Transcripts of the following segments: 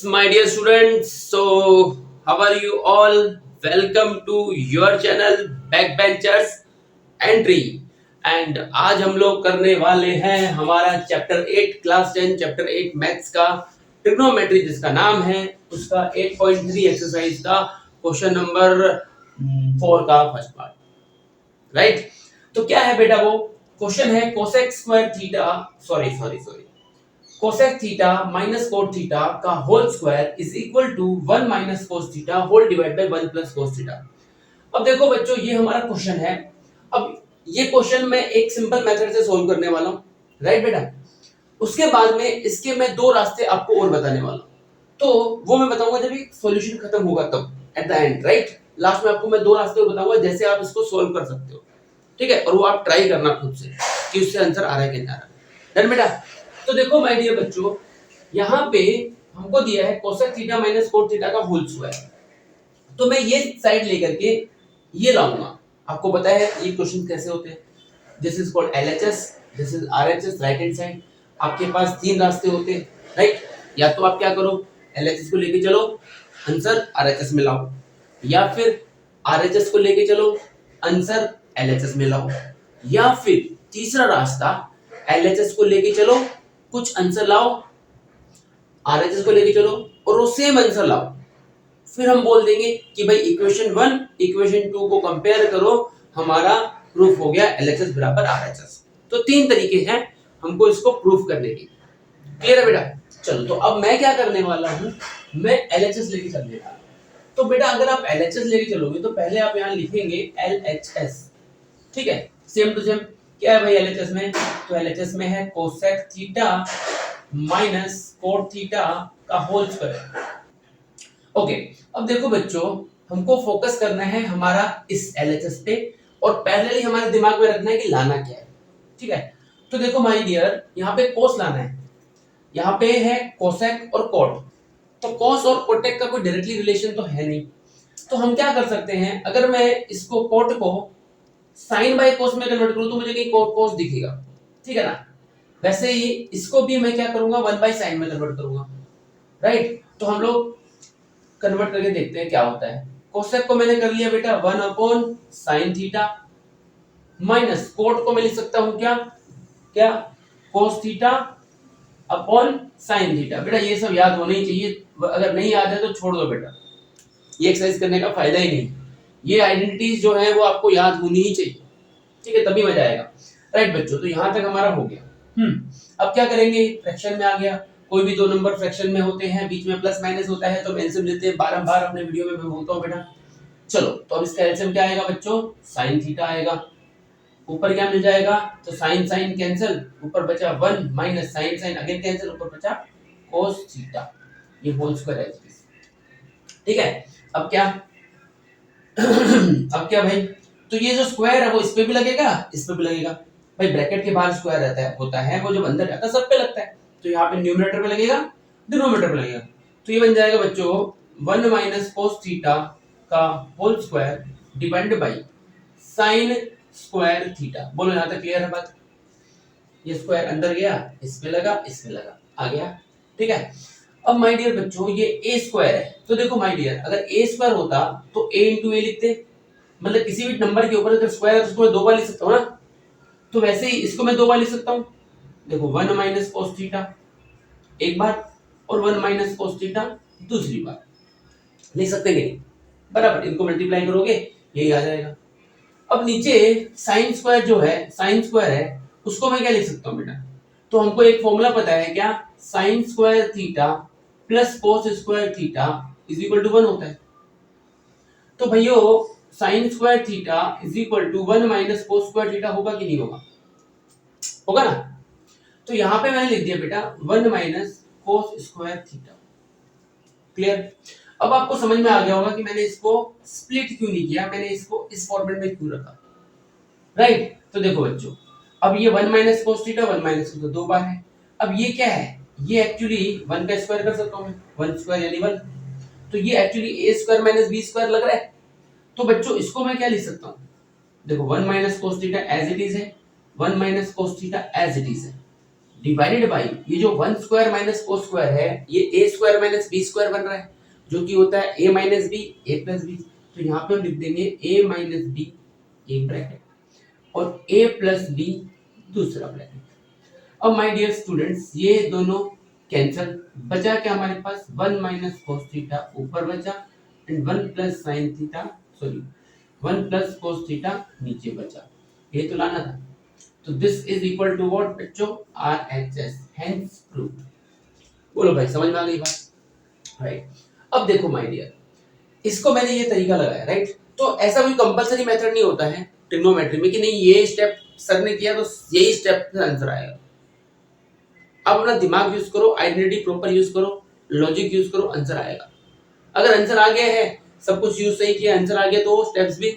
my dear students. So, how are you all? Welcome to your channel Backbenchers Entry. And आज हम लोग करने वाले हैं हमारा चैप्टर 8 क्लास 10 चैप्टर 8 मैथ्स का ट्रिग्नोमेट्री जिसका नाम है उसका 8.3 एक्सरसाइज का क्वेश्चन नंबर 4 का फर्स्ट पार्ट, राइट। तो क्या है बेटा, वो क्वेश्चन है cosec square theta sorry cosec theta minus cot theta का whole square is equal to 1 minus cos theta whole divide by 1 plus cos theta. अब देखो बच्चों, ये हमारा क्वेश्चन है। अब ये क्वेश्चन मैं एक सिंपल मेथड से सॉल्व करने वाला हूं, राइट बेटा। उसके बाद में इसके मैं दो रास्ते आपको और बताने वाला हूं, तो वो मैं बताऊंगा जब ये सॉल्यूशन खत्म होगा तब, at the end, right. Last में आपको मैं दो रास्ते और बताऊंगा जैसे आप इसको सॉल्व कर सकते हो, ठीक है। और वो आप ट्राई करना खुद से कि उससे आंसर आ रहा है कि नहीं आ रहा, डन बेटा। तो देखो माय डियर बच्चों, यहाँ पे हमको दिया है cosec theta minus cot theta का होल स्क्वायर। तो मैं ये साइड लेकर के ये लाऊंगा। आपको पता है ये क्वेश्चन कैसे होते हैं। This is called LHS, this is RHS, right hand side. आपके पास तीन रास्ते होते हैं, राइट। या तो आप क्या करो, एलएचएस को लेके चलो, आंसर आरएचएस में लाओ, या फिर आरएचएस को लेके चलो, आंसर एलएचएस में लाओ, या फिर तीसरा रास्ता एलएचएस को लेके चलो, कुछ आंसर लाओ, आरएचएस को लेके चलो और वो सेम आंसर लाओ। फिर हम बोल देंगे कि भाई इक्वेशन 1 इक्वेशन 2 को कंपेयर करो, हमारा प्रूफ हो गया एलएचएस बराबर आरएचएस। तो तीन तरीके हैं हमको इसको प्रूफ करने के। क्लियर है बेटा? चलो, तो अब मैं क्या करने वाला हूं, मैं एलएचएस लेके चलने वाला हूं। तो बेटा अगर आप एलएचएस लेके चलोगे तो पहले आप यहां लिखेंगे एलएचएस, ठीक है। सेम टू सेम क्या है भाई एलएचएस में, तो एलएचएस में है cosec theta minus cot theta का होल स्क्वायर। ओके, अब देखो बच्चों, हमको फोकस करना है हमारा इस एलएचएस पे और पैरेलली हमारे दिमाग में रखना है कि लाना क्या है, ठीक है। तो देखो माय डियर, यहाँ पे कोस लाना है, यहाँ पे है कोसेक और कोट। तो कोस और कोटेक का कोई डायरेक्टली रिलेशन तो है नहीं, तो हम क्या कर सकते हैं, अगर मैं इसको कोट को साइन बाय कोस में कन्वर्ट करूं तो मुझे कहीं कोस दिखेगा, ठीक है ना। वैसे ही इसको भी मैं क्या करूंगा, 1 बाय साइन में कन्वर्ट करूंगा, राइट। तो हम लोग कन्वर्ट करके देखते हैं क्या होता है। कोसेक को मैंने कर लिया बेटा 1 upon sine theta, minus coat को मैं लिख सकता हूं क्या क्या cos theta upon sine theta. बेटा ये सब याद होना ही चाहिए, अगर नहीं याद है तो छोड़ दो बेटा, ये एक्सरसाइज करने का फायदा ही नहीं। ये आइडेंटिटीज जो है वो आपको याद होनी ही चाहिए, ठीक है, तभी मजा आएगा, राइट बच्चों। तो यहां तक हमारा हो गया। अब क्या करेंगे, फ्रैक्शन में आ गया। कोई भी दो नंबर फ्रैक्शन में होते हैं, बीच में प्लस माइनस होता है, तो एलसीएम लेते हैं। बार-बार अपने वीडियो में मैं बोलता हूं बेटा। चलो, तो अब इसका एलसीएम क्या आएगा बच्चों, sin थीटा आएगा। ऊपर क्या मिल जाएगा, तो sin sin कैंसिल, ऊपर बचा 1 minus sin sin again cancel, ऊपर बचा cos थीटा। ये होल स्क्वायर है, ठीक है। अब क्या अब क्या भाई, तो ये जो स्क्वायर है वो इस पे भी लगेगा, इस पे भी लगेगा। भाई ब्रैकेट के बाहर स्क्वायर रहता है होता है, वो जब अंदर जाता है सब पे लगता है। तो यहाँ पे न्यूमरेटर पे लगेगा, डिनोमिनेटर पे लगेगा। तो ये बन जाएगा बच्चों 1 माइनस कोस थीटा का whole square divided by sine square theta. बोलो यहाँ तक क्लियर है बात? ये स्क्वायर अंदर गया, इस पे लगा, इस पे लगा, आ गया, ठीक है। अब माय डियर बच्चों, ये a स्क्वायर है। तो देखो माय डियर, अगर a स्क्वायर होता तो a into a लिखते, मतलब किसी भी नंबर के ऊपर अगर स्क्वायर है तो उसको मैं दो बार लिख सकता हूं ना। तो वैसे ही इसको मैं दो बार लिख सकता हूं। देखो 1 माइनस कोस थीटा एक बार और 1 माइनस कोस थीटा दूसरी बार लिख सकते हैं नहीं, बराबर। इनको मल्टीप्लाई करोगे यही आ जाएगा। अब नीचे साइन स्क्वायर जो है, साइन स्क्वायर है, उसको मैं क्या लिख सकता हूं बेटा, तो हमको एक फॉर्मूला पता है क्या, sine square theta plus cos square theta is equal to 1 होता है। तो भैया sine square theta is equal to 1 minus cos square theta होगा कि नहीं होगा, होगा ना। तो यहां पे मैंने लिख दिया बेटा 1 minus cos square theta. Clear? अब आपको समझ में आ गया होगा कि मैंने इसको स्प्लिट क्यों नहीं किया, मैंने इसको इस फॉर्मेट में क्यों रखा, राइट। तो देखो बच्चों, अब ये 1 माइनस कोस थीटा 1 माइनस कोस दो बार है। अब ये क्या है, ये एक्चुअली 1 का स्क्वायर कर सकता हूं मैं, 1 स्क्वायर यानी 1। तो ये actually a square minus b square लग रहा है। तो बच्चों इसको मैं क्या लिख सकता हूं, देखो 1 minus cos theta as it is है, 1 minus cos theta as it is है, डिवाइडेड बाई ये जो 1 स्क्वायर माइनस को स्क्वायर है, ये a square minus b square बन रहा है, जो कि होता है a minus b a plus b। तो यहाँ पे हम लिख देंगे a माइनस b एक ब्रैकेट और a प्लस b दूसरा ब्रैकेट। अब माय डियर स्टूडेंट्स ये दोनों कैंसिल, बचा क्या हमारे पास 1 माइनस cos थीटा ऊपर बचा and 1 plus sin theta, sorry 1 plus cos theta नीचे बचा, ये तो लाना था। तो this is equal to what बच्चों, RHS, हेंस प्रूव्ड। बोलो भाई समझ में आ गई बात, राइट। अब देखो माय डियर, इसको मैंने ये तरीका लगाया, राइट। तो ऐसा कोई कंपलसरी मेथड नहीं होता है ट्रिग्नोमेट्री में कि नहीं ये स्टेप सर ने किया तो यही स्टेप से आंसर आएगा। अब अपना दिमाग यूज करो, आइडेंटिटी प्रॉपर यूज करो, लॉजिक यूज करो, आंसर आएगा। अगर आंसर आ गया है, सब कुछ यूज सही किया, आंसर आ गया तो स्टेप्स भी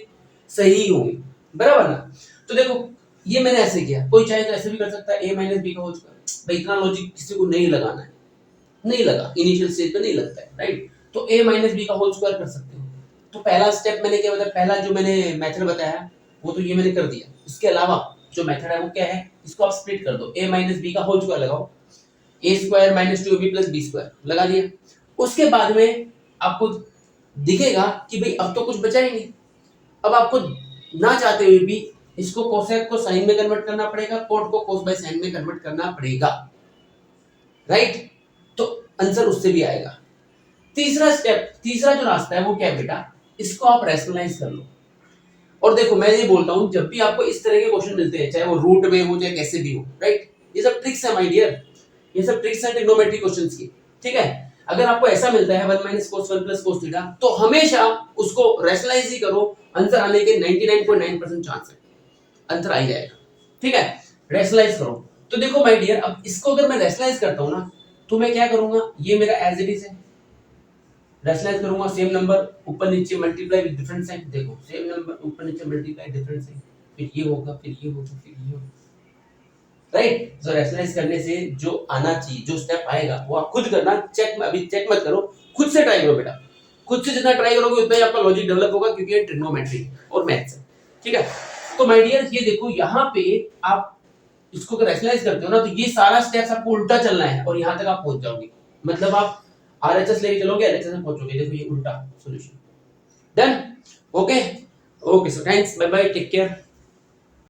सही होंगे, बराबर ना। तो देखो ये मैंने ऐसे किया, कोई चाहे तो ऐसे भी कर सकता है a माइनस बी का होल स्क्वायर। भाई इतना लॉजिक किसी को नहीं लगाना है, नहीं लगा, इनिशियल स्टेज पे नहीं लगता है, राइट। तो a माइनस बी का होल स्क्वायर कर सकते हो। तो पहला स्टेप मैंने क्या बताया, पहला जो मैंने मेथड बताया वो तो ये मैंने कर दिया। इसके अलावा जो मेथड है वो क्या है, इसको आप स्प्लिट कर दो, a माइनस बी का होल स्क्वायर लगाओ, a square minus 2ab plus b square लगा दिया। उसके बाद में आपको दिखेगा कि भाई अब तो कुछ बचा ही नहीं, अब आपको ना चाहते हुए भी इसको कोसेक को साइन में कन्वर्ट करना पड़ेगा, कोट को कोस बाय साइन में कन्वर्ट करना पड़ेगा, राइट। तो आंसर उससे भी आएगा। तीसरा स्टेप, तीसरा जो रास्ता है वो क्या है बेटा, इसको आप रैशनलाइज कर लो। और देखो मैं ये बोलता हूं, जब भी आपको इस तरह के क्वेश्चन मिलते हैं, चाहे वो रूट में हो चाहे कैसे भी हो, राइट, ये सब ट्रिक्स है माय डियर, ये सब ट्रिक्स है ट्रिग्नोमेट्री क्वेश्चंस की, ठीक है। अगर आपको ऐसा मिलता है 1 minus cos 1 plus cos theta, तो हमेशा उसको रैशनलाइज ही करो, आंसर आने के 99.9% चांस है, आंसर आ ही जाएगा, ठीक है। रैशनलाइज करो। तो देखो माय डियर, अब इसको अगर मैं रैशनलाइज करता हूं ना, तो मैं क्या करूंगा, ये मेरा एज इट इज है, रैशनलाइज करूंगा, सेम नंबर ऊपर नीचे मल्टीप्लाई विद डिफरेंट साइन, देखो सेम नंबर ऊपर नीचे मल्टीप्लाई डिफरेंट साइन, फिर ये होगा फिर ये होगा फिर ये होगा, राइट। तो रैशनलाइज करने से जो आना चाहिए, जो स्टेप आएगा वो आप खुद करना, चेक अभी चेक मत करो, खुद से ट्राई करो बेटा, खुद से जितना ट्राई करोगे उतना ही आपका लॉजिक डेवलप होगा, क्योंकि ये ट्रिग्नोमेट्री और मैथ्स है, ठीक है। तो माय डियर ये देखो यहाँ पे आप इसको अगर रैशनलाइज करते हो ना, तो ये सारा स्टेप्स आपको उल्टा चलना है और यहाँ तक आप पहुंच जाओगे, मतलब आप RHS लेके चलोगे, LHS में पहुंचोगे। देखो ये उल्टा solution, done, okay okay, so thanks, bye bye, take care.